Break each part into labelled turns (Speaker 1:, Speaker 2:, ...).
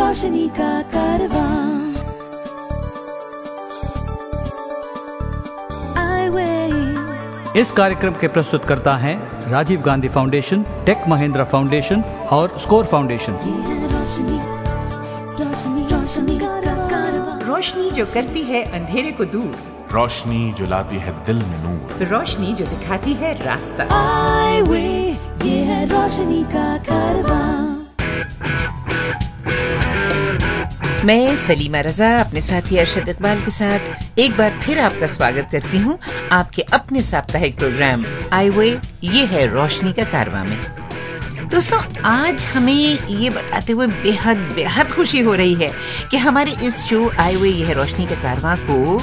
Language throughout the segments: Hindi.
Speaker 1: रोशनी का कारवां।
Speaker 2: इस कार्यक्रम के प्रस्तुतकर्ता हैं Rajiv Gandhi Foundation, Tech Mahindra Foundation और स्कोर फाउंडेशन।
Speaker 3: रोशनी जो करती है अंधेरे को दूर,
Speaker 4: रोशनी जो लाती है दिल में नूर,
Speaker 3: रोशनी जो दिखाती है रास्ता।
Speaker 1: ये है रोशनी का कारवां।
Speaker 3: मैं सलीमा रजा अपने साथी अरशद इकबाल के साथ एक बार फिर आपका स्वागत करती हूँ आपके अपने साप्ताहिक प्रोग्राम आई वे ये है रोशनी का कारवां में। दोस्तों, आज हमें ये बताते हुए बेहद खुशी हो रही है कि हमारे इस शो आई वे ये है रोशनी का कारवां को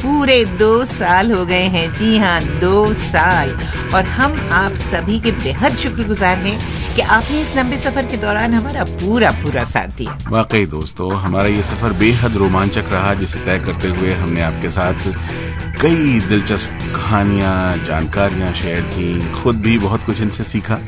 Speaker 3: पूरे 2 साल हो गए हैं। जी हाँ, 2 साल। और हम आप सभी के बेहद शुक्रगुजार हैं कि आपने इस लंबे सफर के दौरान हमारा पूरा साथ दिया।
Speaker 4: वाकई दोस्तों, हमारा ये सफर बेहद रोमांचक रहा, जिसे तय करते हुए हमने आपके साथ कई दिलचस्प कहानियां, जानकारियां शेयर की, खुद भी बहुत कुछ इनसे सीखा।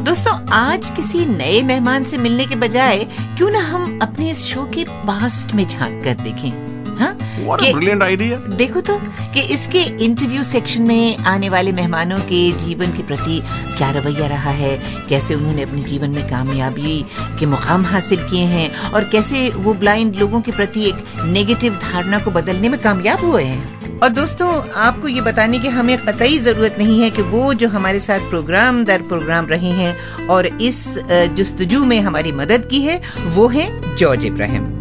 Speaker 3: दोस्तों, आज किसी नए मेहमान से मिलने के बजाय क्यों ना हम अपने इस शो के पास्ट में झांक कर देखें। हाँ?
Speaker 4: What a brilliant idea!
Speaker 3: देखो तो कि इसके इंटरव्यू सेक्शन में आने वाले मेहमानों के जीवन के प्रति क्या रवैया रहा है, कैसे उन्होंने अपने जीवन में कामयाबी के मुकाम हासिल किए हैं और कैसे वो ब्लाइंड लोगों के प्रति एक नेगेटिव धारणा को बदलने में कामयाब हुए हैं। और दोस्तों, आपको ये बताने की हमें कतई जरूरत नहीं है कि वो जो हमारे साथ प्रोग्राम दर प्रोग्राम रहे हैं और इस जुस्तजू में हमारी मदद की है, वो है जॉर्ज इब्राहिम।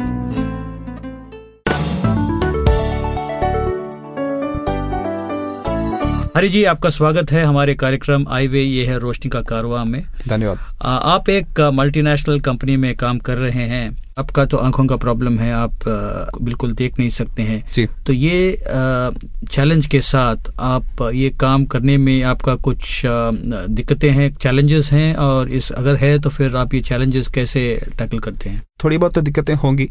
Speaker 2: हरी जी, आपका स्वागत है हमारे कार्यक्रम आई वे ये है रोशनी का कारवां में।
Speaker 5: धन्यवाद।
Speaker 2: आप एक मल्टीनेशनल कंपनी में काम कर रहे हैं। आपका तो आंखों का प्रॉब्लम है, आप बिल्कुल देख नहीं सकते हैं
Speaker 5: जी।
Speaker 2: तो ये चैलेंज के साथ आप ये काम करने में आपका कुछ दिक्कतें हैं, चैलेंजेस हैं, और इस अगर है तो फिर आप ये चैलेंजेस कैसे टैकल करते हैं?
Speaker 5: थोड़ी बहुत तो दिक्कतें होंगी,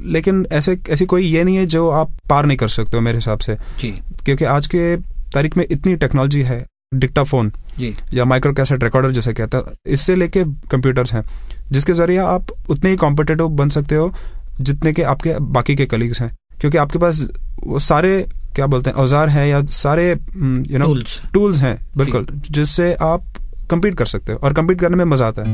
Speaker 5: लेकिन ऐसी कोई ये नहीं है जो आप पार नहीं कर सकते हो मेरे हिसाब से
Speaker 2: जी।
Speaker 5: क्योंकि आज के तारीख में इतनी टेक्नोलॉजी है, डिक्टाफोन जी या माइक्रो कैसेट रिकॉर्डर जैसे कहते हैं, इससे लेके कंप्यूटर्स हैं जिसके जरिए आप उतने ही कॉम्पिटिटिव बन सकते हो जितने के आपके बाकी के कलीग्स हैं, क्योंकि आपके पास वो सारे क्या बोलते हैं औजार हैं या सारे टूल्स हैं बिल्कुल, जिससे आप कम्पीट कर सकते हो और कम्पीट करने में मजा आता है।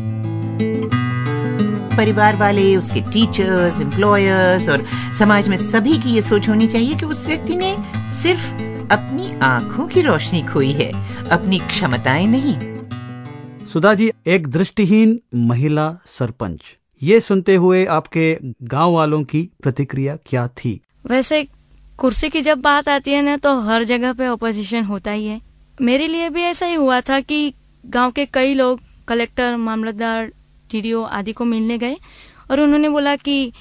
Speaker 3: परिवार वाले, उसके टीचर्स, एम्प्लॉयर्स और समाज में सभी की ये सोच होनी चाहिए कि उस व्यक्ति ने सिर्फ अपनी आंखों की रोशनी खोई है, अपनी क्षमताएं नहीं।
Speaker 2: सुधा जी, एक दृष्टिहीन महिला सरपंच, ये सुनते हुए आपके गांव वालों की प्रतिक्रिया क्या थी?
Speaker 6: वैसे कुर्सी की जब बात आती है ना, तो हर जगह पे ऑपोजिशन होता ही है। मेरे लिए भी ऐसा ही हुआ था कि गांव के कई लोग कलेक्टर, मामलतदार, टीडीओ आदि को मिलने गए और उन्होंने बोला कि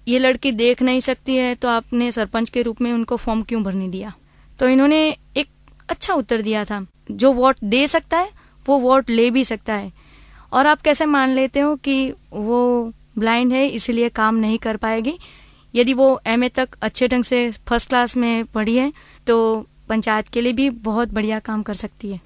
Speaker 6: ये लड़की देख नहीं सकती है तो आपने सरपंच के रूप में उनको फॉर्म क्यों भरने दिया। तो इन्होंने एक अच्छा उत्तर दिया था, जो वोट दे सकता है वो वोट ले भी सकता है, और आप कैसे मान लेते हो कि वो ब्लाइंड है इसलिए काम नहीं कर पाएगी। यदि वो एमए तक अच्छे ढंग से फर्स्ट क्लास में पढ़ी है तो पंचायत के लिए भी बहुत बढ़िया काम कर सकती है।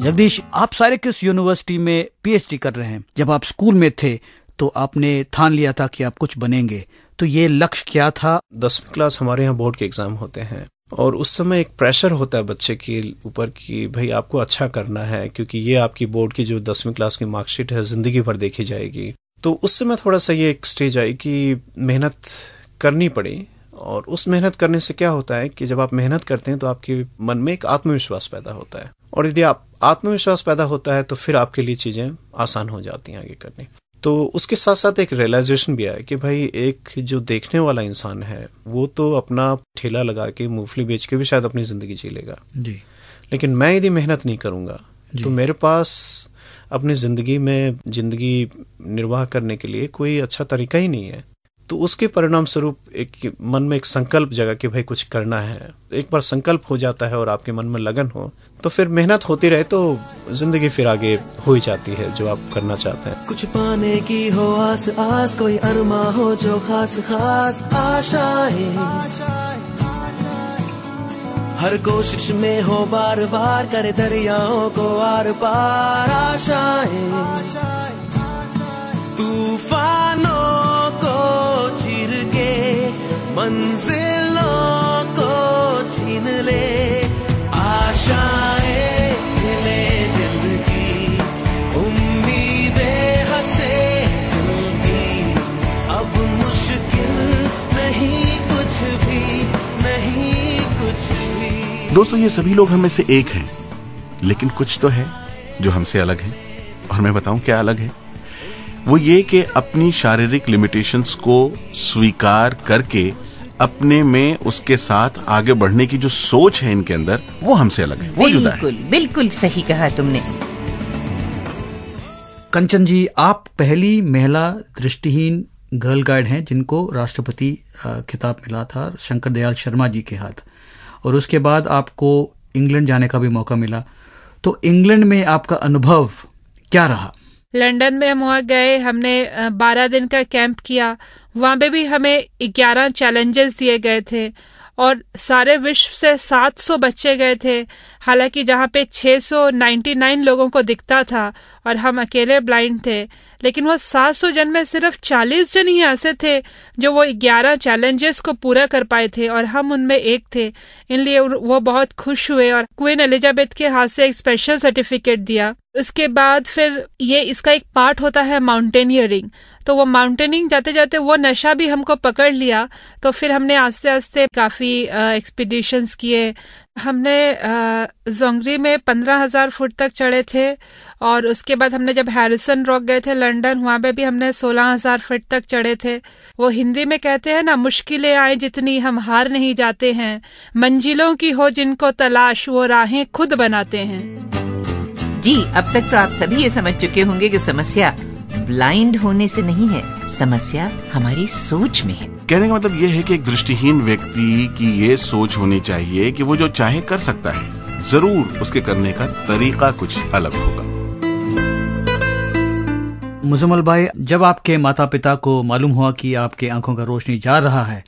Speaker 2: जगदीश, आप सारे किस यूनिवर्सिटी में पीएचडी कर रहे हैं? जब आप स्कूल में थे तो आपने ठान लिया था कि आप कुछ बनेंगे, तो ये लक्ष्य क्या था?
Speaker 7: 10वीं क्लास हमारे यहाँ बोर्ड के एग्जाम होते हैं और उस समय एक प्रेशर होता है बच्चे के ऊपर कि भाई आपको अच्छा करना है, क्योंकि ये आपकी बोर्ड की जो 10वीं क्लास की मार्कशीट है जिंदगी भर देखी जाएगी। तो उस समय थोड़ा सा ये एक स्टेज आई कि मेहनत करनी पड़ी, और उस मेहनत करने से क्या होता है कि जब आप मेहनत करते हैं तो आपके मन में एक आत्मविश्वास पैदा होता है, और यदि आप आत्मविश्वास पैदा होता है तो फिर आपके लिए चीजें आसान हो जाती हैं आगे करनी। तो उसके साथ साथ एक रियलाइजेशन भी आया कि भाई एक जो देखने वाला इंसान है वो तो अपना ठेला लगा के मूंगफली बेच के भी शायद अपनी जिंदगी जी लेगा जी, लेकिन मैं यदि मेहनत नहीं करूंगा तो मेरे पास अपनी जिंदगी निर्वाह करने के लिए कोई अच्छा तरीका ही नहीं है। तो उसके परिणाम स्वरूप एक मन में एक संकल्प जगा कि भाई कुछ करना है। एक बार संकल्प हो जाता है और आपके मन में लगन हो तो फिर मेहनत होती रहे तो जिंदगी फिर आगे हो ही जाती है जो आप करना चाहते हैं।
Speaker 1: कुछ पाने की हो आस आस, कोई अरमा हो जो खास खास आशाएं, हर कोशिश में हो बार बार, करे दरियाओं को आर पार। आशाएं तूफानों को चीर के मंजिलों को छीन ले। आशाएं खिले दिल की, उम्मीदें हंसे दिल की। अब मुश्किल नहीं कुछ भी, नहीं कुछ भी।
Speaker 4: दोस्तों, ये सभी लोग हम में से एक हैं, लेकिन कुछ तो है जो हमसे अलग है। और मैं बताऊं क्या अलग है? वो ये कि अपनी शारीरिक लिमिटेशंस को स्वीकार करके अपने में उसके साथ आगे बढ़ने की जो सोच है इनके अंदर, वो हमसे अलग है, वो जुदा है।
Speaker 3: बिल्कुल बिल्कुल सही कहा तुमने।
Speaker 2: कंचन जी, आप पहली महिला दृष्टिहीन गर्ल गाइड हैं जिनको राष्ट्रपति खिताब मिला था शंकर दयाल शर्मा जी के हाथ, और उसके बाद आपको इंग्लैंड जाने का भी मौका मिला। तो इंग्लैंड में आपका अनुभव क्या रहा?
Speaker 8: लंदन में हम वहाँ गए, हमने 12 दिन का कैंप किया। वहाँ पे भी हमें 11 चैलेंजेस दिए गए थे और सारे विश्व से 700 बच्चे गए थे। हालांकि जहाँ पे 699 लोगों को दिखता था और हम अकेले ब्लाइंड थे, लेकिन वो 700 जन में सिर्फ 40 जन ही ऐसे थे जो वो 11 चैलेंजेस को पूरा कर पाए थे, और हम उनमें एक थे। इसलिए वो बहुत खुश हुए और क्वीन एलिजाबेथ के हाथ से एक स्पेशल सर्टिफिकेट दिया। उसके बाद फिर ये इसका एक पार्ट होता है माउंटेनियरिंग। तो वो माउंटेनिंग जाते जाते वो नशा भी हमको पकड़ लिया, तो फिर हमने आस्ते आस्ते काफ़ी एक्सपीडिशंस किए। हमने जोंगरी में 15,000 फुट तक चढ़े थे, और उसके बाद हमने जब हैरिसन रॉक गए थे लंदन, वहाँ पे भी हमने 16,000 फुट तक चढ़े थे। वो हिंदी में कहते हैं ना, मुश्किलें आए जितनी हम हार नहीं जाते हैं, मंजिलों की हो जिनको तलाश वो राहें खुद बनाते हैं।
Speaker 3: जी, अब तक तो आप सभी ये समझ चुके होंगे कि समस्या ब्लाइंड होने से नहीं है, समस्या हमारी सोच में है।
Speaker 4: कहने का मतलब ये है कि एक दृष्टिहीन व्यक्ति की ये सोच होनी चाहिए कि वो जो चाहे कर सकता है, जरूर उसके करने का तरीका कुछ अलग होगा।
Speaker 2: मुजम्मल भाई, जब आपके माता पिता को मालूम हुआ कि आपके आंखों का रोशनी जा रहा है,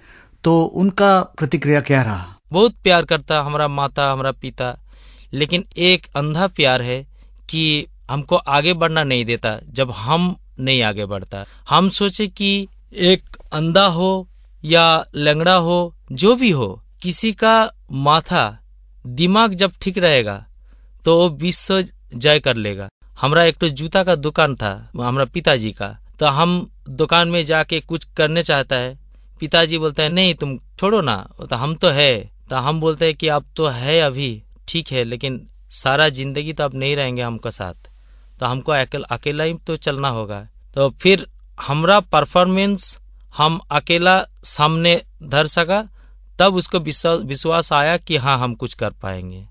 Speaker 2: तो उनका प्रतिक्रिया क्या रहा?
Speaker 9: बहुत प्यार करता हमारा माता, हमारा पिता, लेकिन एक अंधा प्यार है कि हमको आगे बढ़ना नहीं देता जब हम नहीं आगे बढ़ता। हम सोचे कि एक अंधा हो या लंगड़ा हो, जो भी हो, किसी का माथा दिमाग जब ठीक रहेगा तो वो विश्व जय कर लेगा। हमारा एक तो जूता का दुकान था हमारा पिताजी का, तो हम दुकान में जाके कुछ करने चाहता है, पिताजी बोलते हैं नहीं तुम छोड़ो ना, तो हम तो है, तो हम बोलते हैं कि अब तो है अभी ठीक है, लेकिन सारा जिंदगी तो अब नहीं रहेंगे हमको साथ, तो हमको अकेला ही तो चलना होगा। तो फिर हमारा परफॉर्मेंस हम अकेला सामने धर सका, तब उसको विश्वास आया कि हाँ हम कुछ कर पाएंगे।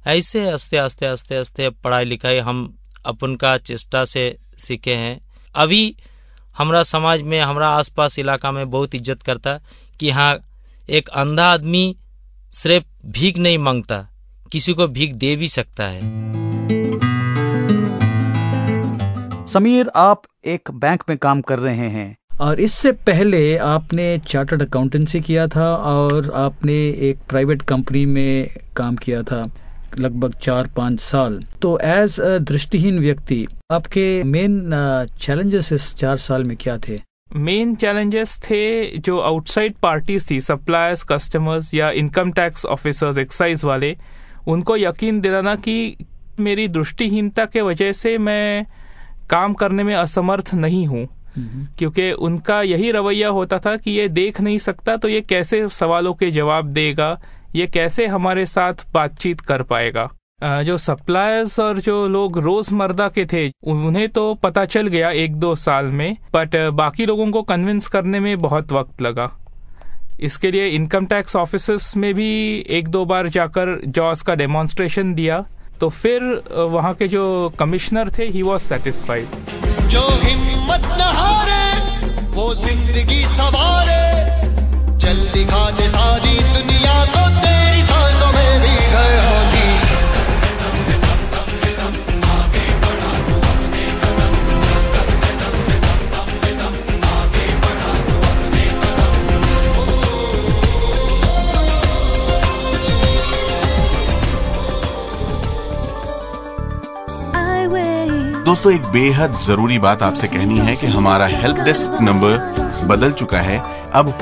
Speaker 9: ऐसे आस्ते आस्ते आस्ते आस्ते पढ़ाई लिखाई हम अपन का चेष्टा से सीखे हैं। अभी हमारा समाज में, हमारा आसपास इलाका में बहुत इज्जत करता कि हाँ एक अंधा आदमी सिर्फ भीख नहीं मांगता, किसी को भीख दे भी सकता है।
Speaker 2: समीर, आप एक बैंक में काम कर रहे हैं और इससे पहले आपने चार्टर्ड अकाउंटेंसी किया था और आपने एक प्राइवेट कंपनी में काम किया था लगभग 4-5 साल। तो एज अ दृष्टिहीन व्यक्ति आपके मेन चैलेंजेस इस 4 साल में क्या थे?
Speaker 10: मेन चैलेंजेस थे जो आउटसाइड पार्टीज थी, सप्लायर्स, कस्टमर्स या इनकम टैक्स ऑफिसर्स, एक्साइज वाले, उनको यकीन दिलाना कि मेरी दृष्टिहीनता के वजह से मैं काम करने में असमर्थ नहीं हूँ, क्योंकि उनका यही रवैया होता था कि ये देख नहीं सकता तो ये कैसे सवालों के जवाब देगा, ये कैसे हमारे साथ बातचीत कर पाएगा। जो सप्लायर्स और जो लोग रोजमर्रा के थे उन्हें तो पता चल गया 1-2 साल में, बट बाकी लोगों को कन्विंस करने में बहुत वक्त लगा। इसके लिए इनकम टैक्स ऑफिसेस में भी 1-2 बार जाकर जॉस का डेमोन्स्ट्रेशन दिया, तो फिर वहाँ के जो कमिश्नर थे ही वॉज सेटिस्फाइड।
Speaker 11: जो हिम्मत न हारे वो जिंदगी सवारे, चल दिखा दे सारी दुनिया को तेरी सांसों में भी घर होगी।
Speaker 4: दोस्तों, एक बेहद जरूरी बात आपसे कहनी है कि हमारा हेल्प डेस्क नंबर बदल चुका है। अब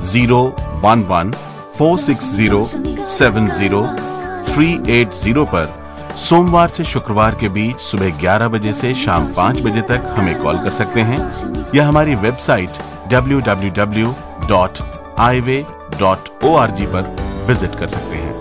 Speaker 4: 011-460-70380 पर सोमवार से शुक्रवार के बीच सुबह 11 बजे से शाम 5 बजे तक हमें कॉल कर सकते हैं, या हमारी वेबसाइट www.iway.org पर विजिट कर सकते हैं।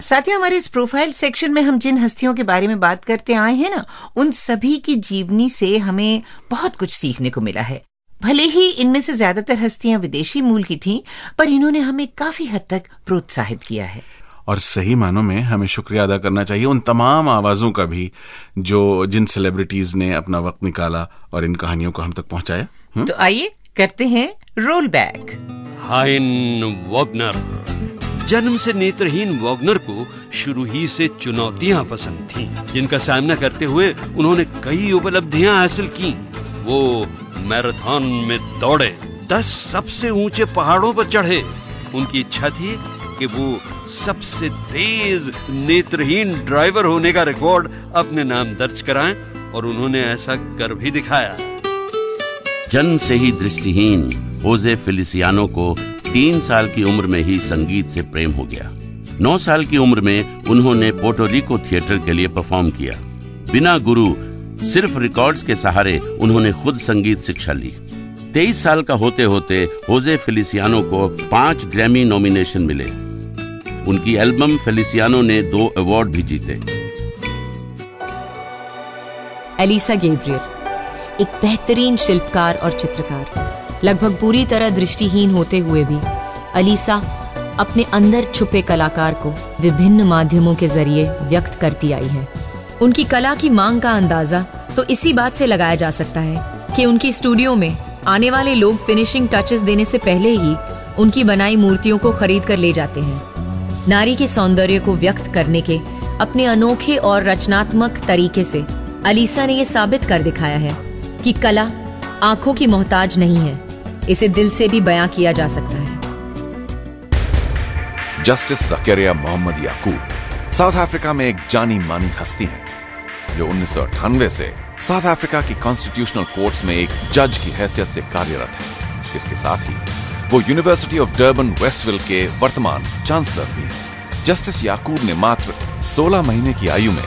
Speaker 3: साथियों, हमारे इस प्रोफाइल सेक्शन में हम जिन हस्तियों के बारे में बात करते आए हैं ना, उन सभी की जीवनी से हमें बहुत कुछ सीखने को मिला है। भले ही इनमें से ज्यादातर हस्तियां विदेशी मूल की थीं, पर इन्होंने हमें काफी हद तक प्रोत्साहित किया है।
Speaker 4: और सही मानों में हमें शुक्रिया अदा करना चाहिए उन तमाम आवाजों का भी जिन सेलिब्रिटीज ने अपना वक्त निकाला और इन कहानियों को हम तक पहुंचाया।
Speaker 3: तो आइए करते हैं रोल बैक।
Speaker 12: हाइन वॉगनर। जन्म से नेत्रहीन वॉगनर को शुरू ही से चुनौतियां पसंद थीं, जिनका सामना करते हुए उन्होंने कई उपलब्धियां हासिल की। वो मैराथन में दौड़े, 10 सबसे ऊंचे पहाड़ों पर चढ़े। उनकी इच्छा थी कि वो सबसे तेज नेत्रहीन ड्राइवर होने का रिकॉर्ड अपने नाम दर्ज कराएं, और उन्होंने ऐसा कर भी दिखाया।
Speaker 13: जन्म से ही दृष्टिहीन होजे फेलिसियानो को 3 साल की उम्र में ही संगीत से प्रेम हो गया। 9 साल की उम्र में उन्होंने पोर्टोरिको थिएटर के लिए परफॉर्म किया। बिना गुरु, सिर्फ रिकॉर्ड्स के सहारे उन्होंने खुद संगीत शिक्षा ली। 23 साल का होते होते होजे फेलिसियानो को 5 ग्रैमी नॉमिनेशन मिले। उनकी एल्बम फेलिसियानो ने 2 अवार्ड भी जीते।
Speaker 14: एलिसा गैब्रियल एक बेहतरीन शिल्पकार और चित्रकार। लगभग पूरी तरह दृष्टिहीन होते हुए भी एलिसा अपने अंदर छुपे कलाकार को विभिन्न माध्यमों के जरिए व्यक्त करती आई है। उनकी कला की मांग का अंदाजा तो इसी बात से लगाया जा सकता है कि उनकी स्टूडियो में आने वाले लोग फिनिशिंग टचेस देने से पहले ही उनकी बनाई मूर्तियों को खरीद कर ले जाते हैं। नारी के सौंदर्य को व्यक्त करने के अपने अनोखे और रचनात्मक तरीके से एलिसा ने यह साबित कर दिखाया है कि कला आंखों की मोहताज नहीं है, इसे दिल से भी बयां किया जा सकता है।
Speaker 15: जस्टिस ज़करिया मोहम्मद याकूब साउथ अफ्रीका में एक जानी मानी हस्ती हैं, जो 1998 से साउथ अफ्रीका की कॉन्स्टिट्यूशनल कोर्ट्स में एक जज की हैसियत से कार्यरत है। इसके साथ ही वो यूनिवर्सिटी ऑफ डर्बन वेस्टविल के वर्तमान चांसलर भी हैं। जस्टिस याकूब ने मात्र 16 महीने की आयु में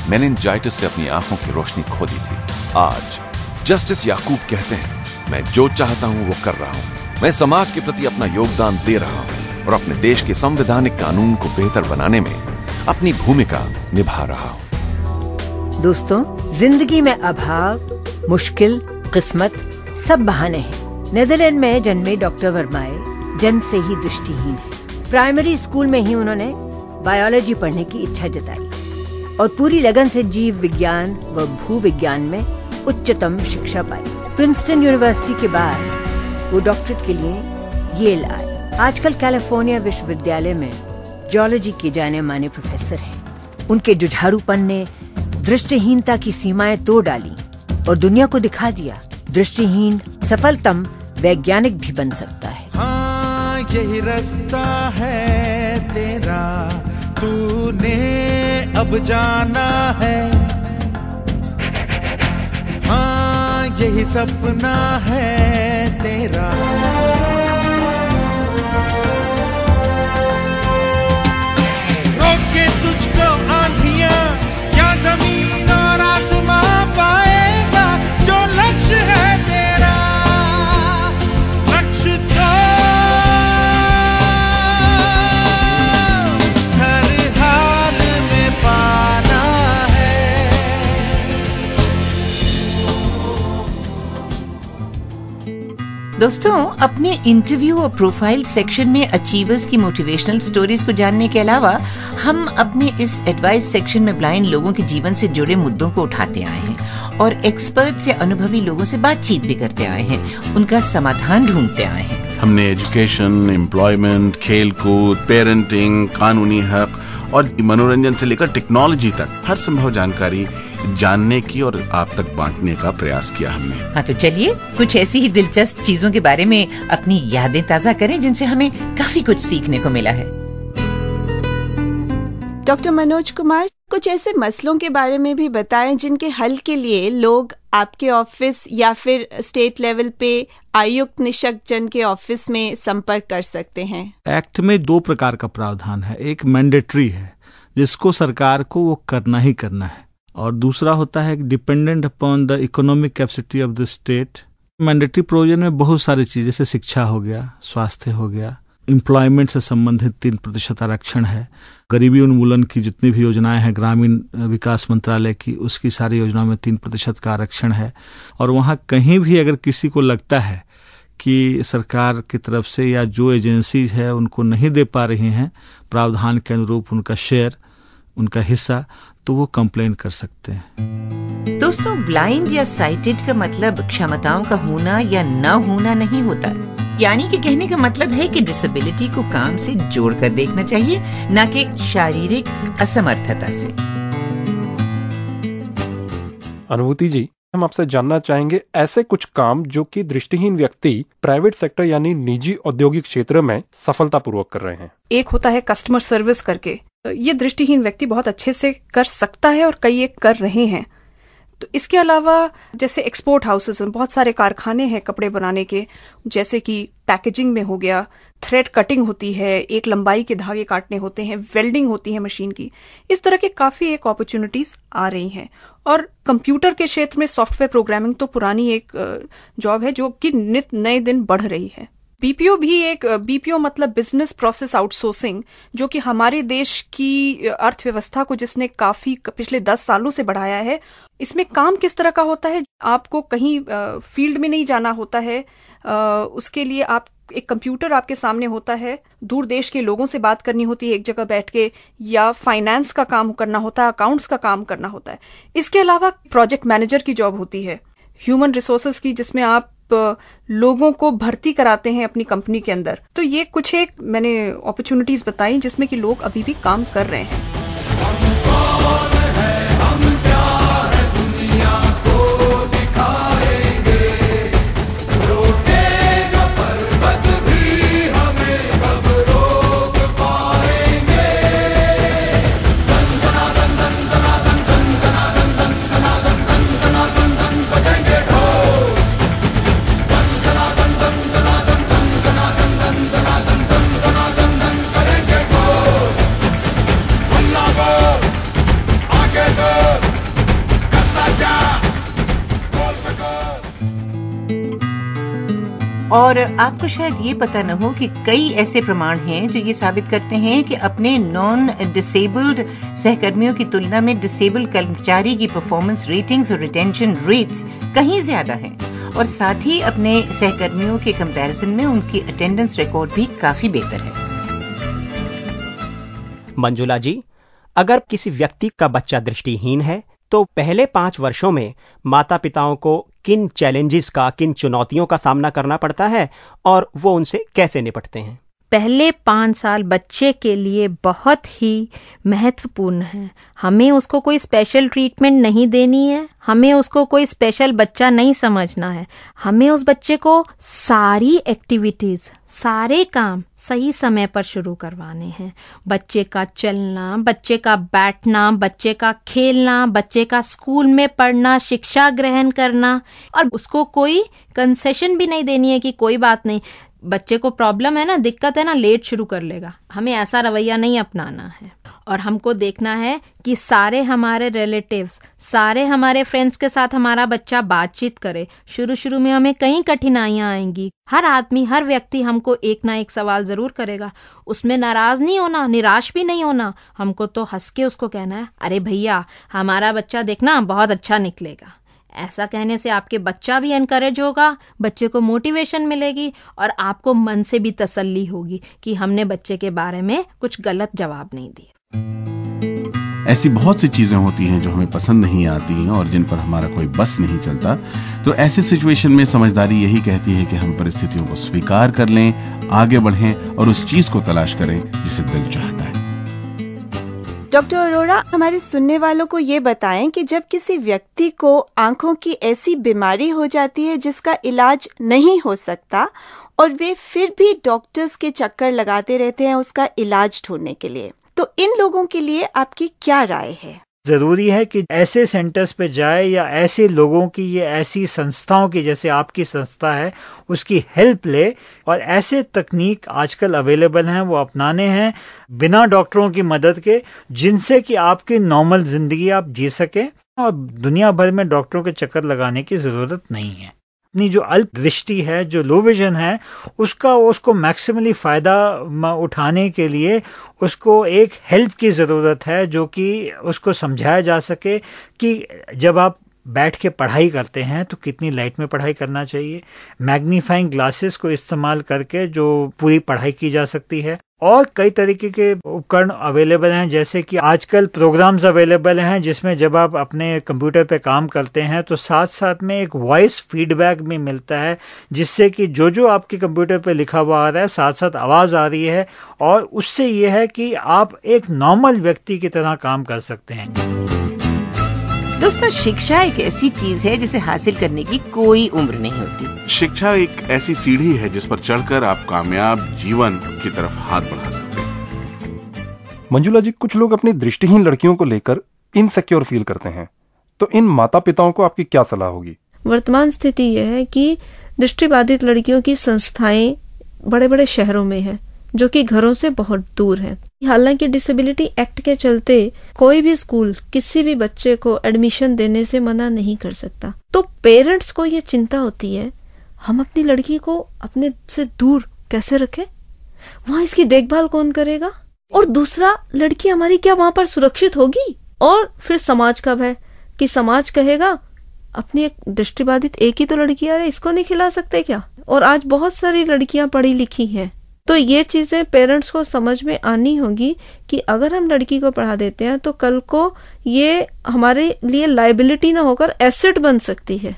Speaker 15: मेनिंजाइटिस से अपनी आंखों की रोशनी खो दी थी। आज जस्टिस याकूब कहते हैं, मैं जो चाहता हूं वो कर रहा हूं। मैं समाज के प्रति अपना योगदान दे रहा हूं और अपने देश के संवैधानिक कानून को बेहतर बनाने में अपनी भूमिका निभा रहा हूं।
Speaker 16: दोस्तों, जिंदगी में अभाव, मुश्किल, किस्मत सब बहाने हैं। नेदरलैंड में जन्मे डॉक्टर वर्माए जन्म से ही दृष्टिहीन है। प्राइमरी स्कूल में ही उन्होंने बायोलॉजी पढ़ने की इच्छा जताई और पूरी लगन से जीव विज्ञान व भू विज्ञान में उच्चतम शिक्षा पाई। प्रिंसटन यूनिवर्सिटी के बाद वो डॉक्टरेट के लिए येल आए। आजकल कैलिफोर्निया विश्वविद्यालय में जियोलॉजी के जाने माने प्रोफेसर हैं। उनके जुझारूपन ने दृष्टिहीनता की सीमाएं तोड़ डाली और दुनिया को दिखा दिया दृष्टिहीन सफलतम वैज्ञानिक भी बन सकता है।
Speaker 11: हाँ, यही रास्ता है तेरा, तूने अब जाना है। हाँ, यही सपना है तेरा। रोके तुझको आंधियां या जमीन और आसमां, पाएगा जो लक्ष्य है तेरा। लक्ष्य तो हर हाल में पाना है।
Speaker 3: दोस्तों, अपने इंटरव्यू और प्रोफाइल सेक्शन में अचीवर्स की मोटिवेशनल स्टोरीज को जानने के अलावा हम अपने इस एडवाइस सेक्शन में ब्लाइंड लोगों के जीवन से जुड़े मुद्दों को उठाते आए हैं और एक्सपर्ट्स या अनुभवी लोगों से बातचीत भी करते आए हैं, उनका समाधान ढूंढते आए हैं।
Speaker 4: हमने एजुकेशन, एम्प्लॉयमेंट, खेलकूद, पेरेंटिंग, कानूनी हक और मनोरंजन से लेकर टेक्नोलॉजी तक हर संभव जानकारी जानने की और आप तक बांटने का प्रयास किया हमने।
Speaker 3: हाँ, तो चलिए कुछ ऐसी ही दिलचस्प चीजों के बारे में अपनी यादें ताजा करें जिनसे हमें काफी कुछ सीखने को मिला है।
Speaker 17: डॉक्टर मनोज कुमार, कुछ ऐसे मसलों के बारे में भी बताएं जिनके हल के लिए लोग आपके ऑफिस या फिर स्टेट लेवल पे आयुक्त निशक्त जन के ऑफिस में संपर्क कर सकते हैं।
Speaker 2: एक्ट में 2 प्रकार का प्रावधान है। एक मैंडेटरी है जिसको सरकार को वो करना ही करना है, और दूसरा होता है dependent upon the economic capacity of the state. Mandatory provision में बहुत सारी चीज़, जैसे शिक्षा हो गया, स्वास्थ्य हो गया, एम्प्लॉयमेंट से संबंधित 3% आरक्षण है, गरीबी उन्मूलन की जितनी भी योजनाएं हैं ग्रामीण विकास मंत्रालय की, उसकी सारी योजनाओं में 3% का आरक्षण है। और वहाँ कहीं भी अगर किसी को लगता है कि सरकार की तरफ से या जो एजेंसी है उनको नहीं दे पा रही हैं प्रावधान के अनुरूप उनका शेयर, उनका हिस्सा, तो वो कंप्लेन कर सकते हैं।
Speaker 3: दोस्तों, ब्लाइंड या साइटेड का मतलब क्षमताओं का होना या न होना नहीं होता। यानी कि कहने का मतलब है कि डिसेबिलिटी को काम से जोड़कर देखना चाहिए, न कि शारीरिक असमर्थता से।
Speaker 18: अनुभूति जी, हम आपसे जानना चाहेंगे ऐसे कुछ काम जो कि दृष्टिहीन व्यक्ति प्राइवेट सेक्टर यानी निजी औद्योगिक क्षेत्र में सफलतापूर्वक कर रहे हैं।
Speaker 19: एक होता है कस्टमर सर्विस करके, ये दृष्टिहीन व्यक्ति बहुत अच्छे से कर सकता है और कई एक कर रहे हैं। तो इसके अलावा जैसे एक्सपोर्ट हाउसेस में बहुत सारे कारखाने हैं कपड़े बनाने के, जैसे कि पैकेजिंग में हो गया, थ्रेड कटिंग होती है, एक लंबाई के धागे काटने होते हैं, वेल्डिंग होती है मशीन की। इस तरह के काफ़ी एक अपॉर्चुनिटीज़ आ रही हैं। और कंप्यूटर के क्षेत्र में सॉफ्टवेयर प्रोग्रामिंग तो पुरानी एक जॉब है जो कि नित नए दिन बढ़ रही है। बीपीओ भी एक, बीपीओ मतलब बिजनेस प्रोसेस आउटसोर्सिंग, जो कि हमारे देश की अर्थव्यवस्था को जिसने काफी पिछले 10 सालों से बढ़ाया है। इसमें काम किस तरह का होता है, आपको कहीं फील्ड में नहीं जाना होता है, उसके लिए आप एक कंप्यूटर आपके सामने होता है, दूर देश के लोगों से बात करनी होती है एक जगह बैठ के, या फाइनेंस का काम करना होता है, अकाउंट्स का काम करना होता है। इसके अलावा प्रोजेक्ट मैनेजर की जॉब होती है, ह्यूमन रिसोर्सेज की, जिसमें आप लोगों को भर्ती कराते हैं अपनी कंपनी के अंदर। तो ये कुछ एक मैंने अपॉर्चुनिटीज बताई जिसमें कि लोग अभी भी काम कर रहे हैं।
Speaker 3: और आपको शायद ये पता न हो कि कई ऐसे प्रमाण हैं जो ये साबित करते हैं कि अपने नॉन डिसेबल्ड सहकर्मियों की तुलना में डिसेबल्ड कर्मचारी की परफॉर्मेंस रेटिंग्स और रिटेंशन रेट्स कहीं ज्यादा हैं, और साथ ही अपने सहकर्मियों के कंपैरिजन में उनकी अटेंडेंस रिकॉर्ड भी काफी बेहतर है।
Speaker 20: मंजुला जी, अगर किसी व्यक्ति का बच्चा दृष्टिहीन है तो पहले 5 वर्षों में माता पिताओं को किन चैलेंजेस का, किन चुनौतियों का सामना करना पड़ता है और वो उनसे कैसे निपटते हैं?
Speaker 14: पहले 5 साल बच्चे के लिए बहुत ही महत्वपूर्ण है। हमें उसको कोई स्पेशल ट्रीटमेंट नहीं देनी है, हमें उसको कोई स्पेशल बच्चा नहीं समझना है। हमें उस बच्चे को सारी एक्टिविटीज़, सारे काम सही समय पर शुरू करवाने हैं। बच्चे का चलना, बच्चे का बैठना, बच्चे का खेलना, बच्चे का स्कूल में पढ़ना, शिक्षा ग्रहण करना, और उसको कोई कंसेशन भी नहीं देनी है कि कोई बात नहीं, बच्चे को प्रॉब्लम है ना, दिक्कत है ना, लेट शुरू कर लेगा। हमें ऐसा रवैया नहीं अपनाना है। और हमको देखना है कि सारे हमारे रिलेटिव्स, सारे हमारे फ्रेंड्स के साथ हमारा बच्चा बातचीत करे। शुरू में हमें कई कठिनाइयाँ आएंगी। हर आदमी, हर व्यक्ति हमको एक ना एक सवाल ज़रूर करेगा। उसमें नाराज़ नहीं होना, निराश भी नहीं होना। हमको तो हंस के उसको कहना है, अरे भैया हमारा बच्चा देखना बहुत अच्छा निकलेगा। ऐसा कहने से आपके बच्चा भी एनकरेज होगा, बच्चे को मोटिवेशन मिलेगी और आपको मन से भी तसल्ली होगी कि हमने बच्चे के बारे में कुछ गलत जवाब नहीं दिया।
Speaker 4: ऐसी बहुत सी चीजें होती हैं जो हमें पसंद नहीं आती और जिन पर हमारा कोई बस नहीं चलता। तो ऐसे सिचुएशन में समझदारी यही कहती है कि हम परिस्थितियों को स्वीकार कर लें, आगे बढ़ें और उस चीज को तलाश करें जिसे दिल चाहता है।
Speaker 17: डॉक्टर अरोड़ा, हमारे सुनने वालों को ये बताएं कि जब किसी व्यक्ति को आंखों की ऐसी बीमारी हो जाती है जिसका इलाज नहीं हो सकता और वे फिर भी डॉक्टर्स के चक्कर लगाते रहते हैं उसका इलाज ढूंढने के लिए, तो इन लोगों के लिए आपकी क्या राय है?
Speaker 1: ज़रूरी है कि ऐसे सेंटर्स पे जाए या ऐसे लोगों की या ऐसी संस्थाओं की, जैसे आपकी संस्था है, उसकी हेल्प ले और ऐसे तकनीक आजकल अवेलेबल हैं वो अपनाने हैं बिना डॉक्टरों की मदद के, जिनसे कि आपकी नॉर्मल ज़िंदगी आप जी सकें और दुनिया भर में डॉक्टरों के चक्कर लगाने की ज़रूरत नहीं है। अपनी जो अल्प दृष्टि है, जो लो विजन है, उसको मैक्सिमली फ़ायदा उठाने के लिए उसको एक हेल्प की ज़रूरत है, जो कि उसको समझाया जा सके कि जब आप बैठ के पढ़ाई करते हैं तो कितनी लाइट में पढ़ाई करना चाहिए, मैग्नीफाइंग ग्लासेस को इस्तेमाल करके जो पूरी पढ़ाई की जा सकती है, और कई तरीके के उपकरण अवेलेबल हैं, जैसे कि आजकल प्रोग्राम्स अवेलेबल हैं जिसमें जब आप अपने कंप्यूटर पे काम करते हैं तो साथ साथ में एक वॉइस फीडबैक भी मिलता है, जिससे कि जो आपके कंप्यूटर पे लिखा हुआ आ रहा है साथ साथ आवाज़ आ रही है, और उससे ये है कि आप एक नॉर्मल व्यक्ति की तरह काम कर सकते हैं।
Speaker 3: दोस्तों, शिक्षा एक ऐसी चीज है जिसे हासिल करने की कोई उम्र नहीं होती।
Speaker 4: शिक्षा एक ऐसी सीढ़ी है जिस पर चढ़कर आप कामयाब जीवन की तरफ हाथ बढ़ा सकते हैं।
Speaker 18: मंजुला जी, कुछ लोग अपनी दृष्टिहीन लड़कियों को लेकर इनसिक्योर फील करते हैं, तो इन माता पिताओं को आपकी क्या सलाह होगी?
Speaker 21: वर्तमान स्थिति यह है कि दृष्टिबाधित लड़कियों की संस्थाएं बड़े बड़े शहरों में है, जो कि घरों से बहुत दूर है। हालांकि डिसेबिलिटी एक्ट के चलते कोई भी स्कूल किसी भी बच्चे को एडमिशन देने से मना नहीं कर सकता, तो पेरेंट्स को ये चिंता होती है हम अपनी लड़की को अपने से दूर कैसे रखें, वहाँ इसकी देखभाल कौन करेगा, और दूसरा लड़की हमारी क्या वहाँ पर सुरक्षित होगी, और फिर समाज का भय कि समाज कहेगा अपनी एक दृष्टिबाधित एक ही तो लड़की आ रही, इसको नहीं खिला सकते क्या। और आज बहुत सारी लड़कियां पढ़ी लिखी हैं, तो ये चीजें पेरेंट्स को समझ में आनी होगी कि अगर हम लड़की को पढ़ा देते हैं तो कल को ये हमारे लिए लायबिलिटी ना होकर एसेट बन सकती है।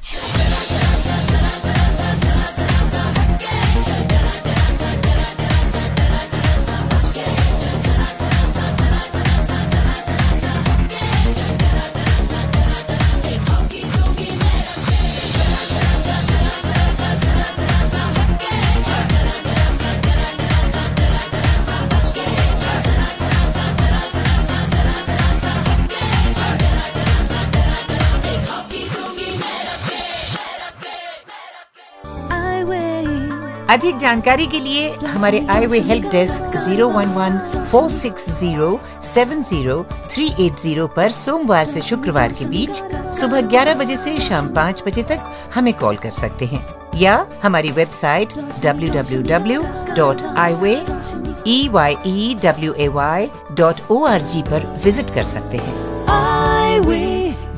Speaker 3: अधिक जानकारी के लिए हमारे आईवे हेल्प डेस्क 011-460-70-380 पर सोमवार से शुक्रवार के बीच सुबह 11 बजे से शाम 5 बजे तक हमें कॉल कर सकते हैं, या हमारी वेबसाइट www.eyeway.org पर विजिट कर सकते हैं।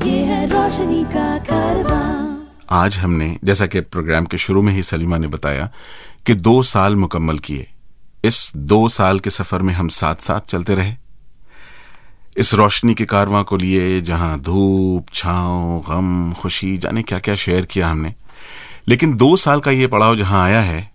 Speaker 11: ये है रोशनी का कारवां।
Speaker 4: आज हमने, जैसा कि प्रोग्राम के शुरू में ही सलीमा ने बताया, कि 2 साल मुकम्मल किए। इस 2 साल के सफर में हम साथ साथ चलते रहे, इस रोशनी के कारवां को लिए, जहां धूप, छांव, गम, खुशी, जाने क्या क्या शेयर किया हमने। लेकिन 2 साल का ये पड़ाव जहां आया है,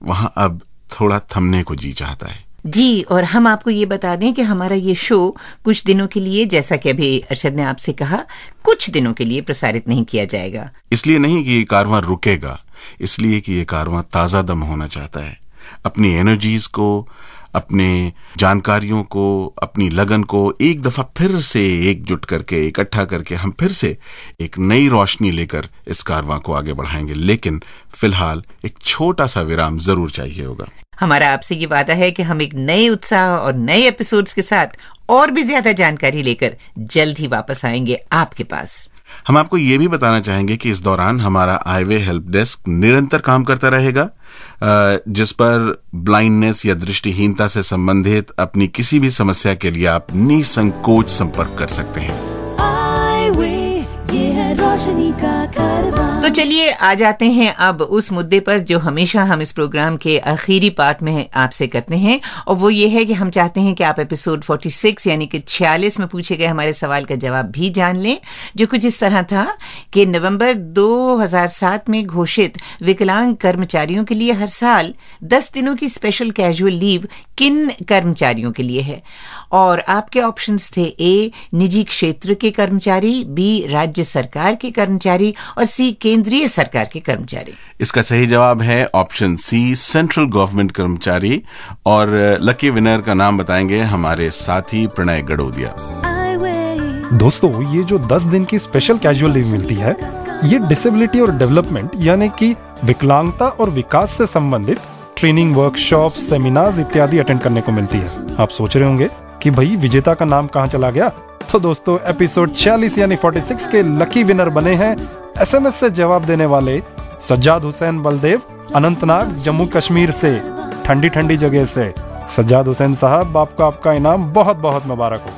Speaker 4: वहां अब थोड़ा थमने को जी चाहता है।
Speaker 3: जी, और हम आपको ये बता दें कि हमारा ये शो कुछ दिनों के लिए, जैसा कि अभी अरशद ने आपसे कहा, कुछ दिनों के लिए प्रसारित नहीं किया जाएगा।
Speaker 4: इसलिए नहीं कि ये कारवां रुकेगा, इसलिए कि ये कारवां ताज़ा दम होना चाहता है। अपनी एनर्जीज को, अपने जानकारियों को, अपनी लगन को एक दफा फिर से एकजुट करके, इकट्ठा करके हम फिर से एक नई रोशनी लेकर इस कारवां को आगे बढ़ाएंगे। लेकिन फिलहाल एक छोटा सा विराम जरूर चाहिए होगा।
Speaker 3: हमारा आपसे ये वादा है कि हम एक नए उत्साह और नए एपिसोड्स के साथ और भी ज्यादा जानकारी लेकर जल्द ही वापस आएंगे आपके पास।
Speaker 4: हम आपको ये भी बताना चाहेंगे कि इस दौरान हमारा आईवे हेल्प डेस्क निरंतर काम करता रहेगा, जिस पर ब्लाइंडनेस या दृष्टिहीनता से संबंधित अपनी किसी भी समस्या के लिए आप निसंकोच संपर्क कर सकते हैं।
Speaker 11: ये है रोशनी का कारवां।
Speaker 3: तो चलिए आ जाते हैं अब उस मुद्दे पर जो हमेशा हम इस प्रोग्राम के आखिरी पार्ट में आपसे करते हैं, और वो ये है कि हम चाहते हैं कि आप एपिसोड 46 यानी कि 46 में पूछे गए हमारे सवाल का जवाब भी जान लें, जो कुछ इस तरह था कि नवंबर 2007 में घोषित विकलांग कर्मचारियों के लिए हर साल 10 दिनों की स्पेशल कैजुअल लीव किन कर्मचारियों के लिए है। और आपके ऑप्शंस थे ए निजी क्षेत्र के कर्मचारी, बी राज्य सरकार के कर्मचारी, और सी केंद्र केंद्रीय सरकार के कर्मचारी।
Speaker 4: इसका सही जवाब है ऑप्शन सी, सेंट्रल गवर्नमेंट कर्मचारी। और लकी विनर का नाम बताएंगे हमारे साथी प्रणय गड़ोदिया।
Speaker 18: दोस्तों, ये जो 10 दिन की स्पेशल कैजुअल लीव मिलती है, ये डिसेबिलिटी और डेवलपमेंट यानी कि विकलांगता और विकास से संबंधित ट्रेनिंग, वर्कशॉप, सेमिनार्स इत्यादि अटेंड करने को मिलती है। आप सोच रहे होंगे कि भाई विजेता का नाम कहाँ चला गया? तो दोस्तों, एपिसोड 46 यानी 46 के लकी विनर बने हैं SMS से जवाब देने वाले सज्जाद हुसैन बलदेव, अनंतनाग, जम्मू कश्मीर से, ठंडी ठंडी जगह से। सज्जाद हुसैन साहब, आपका इनाम बहुत बहुत मुबारक हो।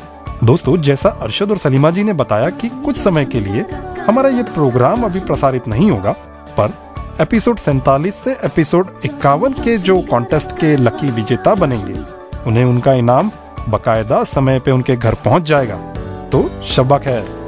Speaker 18: दोस्तों, जैसा अरशद और सलीमा जी ने बताया कि कुछ समय के लिए हमारा ये प्रोग्राम अभी प्रसारित नहीं होगा, पर एपिसोड 47 से एपिसोड 51 के जो कॉन्टेस्ट के लकी विजेता बनेंगे, उन्हें उनका इनाम बकायदा समय पे उनके घर पहुंच जाएगा। तो शब्बा खैर।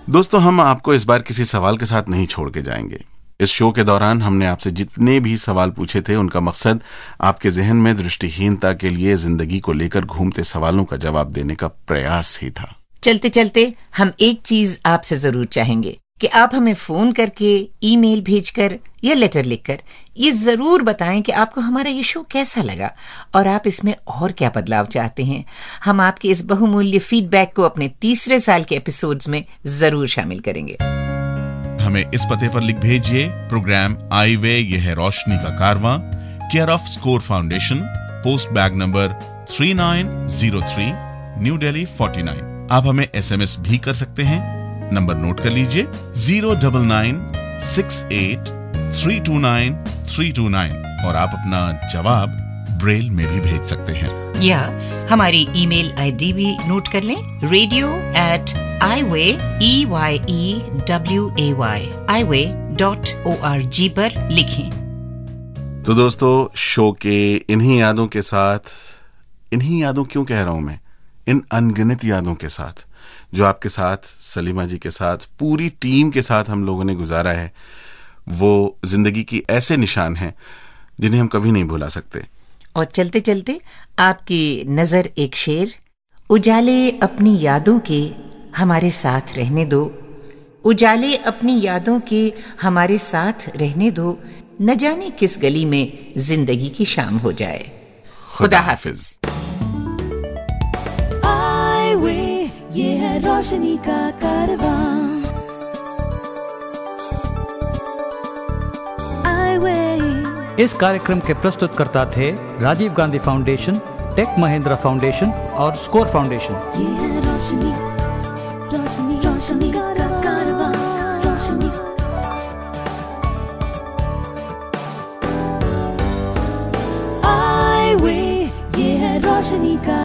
Speaker 4: दोस्तों, हम आपको इस बार किसी सवाल के साथ नहीं छोड़ के जाएंगे। इस शो के दौरान हमने आपसे जितने भी सवाल पूछे थे, उनका मकसद आपके जहन में दृष्टिहीनता के लिए जिंदगी को लेकर घूमते सवालों का जवाब देने का प्रयास ही था।
Speaker 3: चलते चलते हम एक चीज आपसे जरूर चाहेंगे कि आप हमें फोन करके, ईमेल भेजकर या लेटर लिखकर ये जरूर बताएं कि आपको हमारा ये शो कैसा लगा और आप इसमें और क्या बदलाव चाहते हैं। हम आपके इस बहुमूल्य फीडबैक को अपने 3रे साल के एपिसोड्स में जरूर शामिल करेंगे।
Speaker 4: हमें इस पते पर लिख भेजिए, प्रोग्राम आई वे ये है रोशनी का कारवां, care off score foundation, post bag number 3903, new Delhi 49। आप हमें SMS भी कर सकते हैं। नंबर नोट कर लीजिए, 09968329329 और आप अपना जवाब ब्रेल में भी भेज सकते हैं।
Speaker 3: या हमारी ईमेल आईडी भी नोट कर लें, radio@iway.org पर लिखें।
Speaker 4: तो दोस्तों, शो के इन्हीं यादों के साथ, इन्हीं यादों क्यों कह रहा हूं मैं, इन अनगिनत यादों के साथ जो आपके साथ, सलीमा जी के साथ, पूरी टीम के साथ हम लोगों ने गुजारा है, वो जिंदगी की ऐसे निशान हैं जिन्हें हम कभी नहीं भुला सकते।
Speaker 3: और चलते चलते आपकी नजर एक शेर, उजाले अपनी यादों के हमारे साथ रहने दो, उजाले अपनी यादों के हमारे साथ रहने दो, न जाने किस गली में जिंदगी की शाम हो जाए। खुदा हाफिज।
Speaker 5: ये है रोशनी का कारवां।
Speaker 2: इस कार्यक्रम के प्रस्तुतकर्ता थे Rajiv Gandhi Foundation, Tech Mahindra Foundation और स्कोर फाउंडेशन।
Speaker 5: ये है रोशनी, रोशनी, रोशनी का कारवां, रोशनी। ये है रोशनी का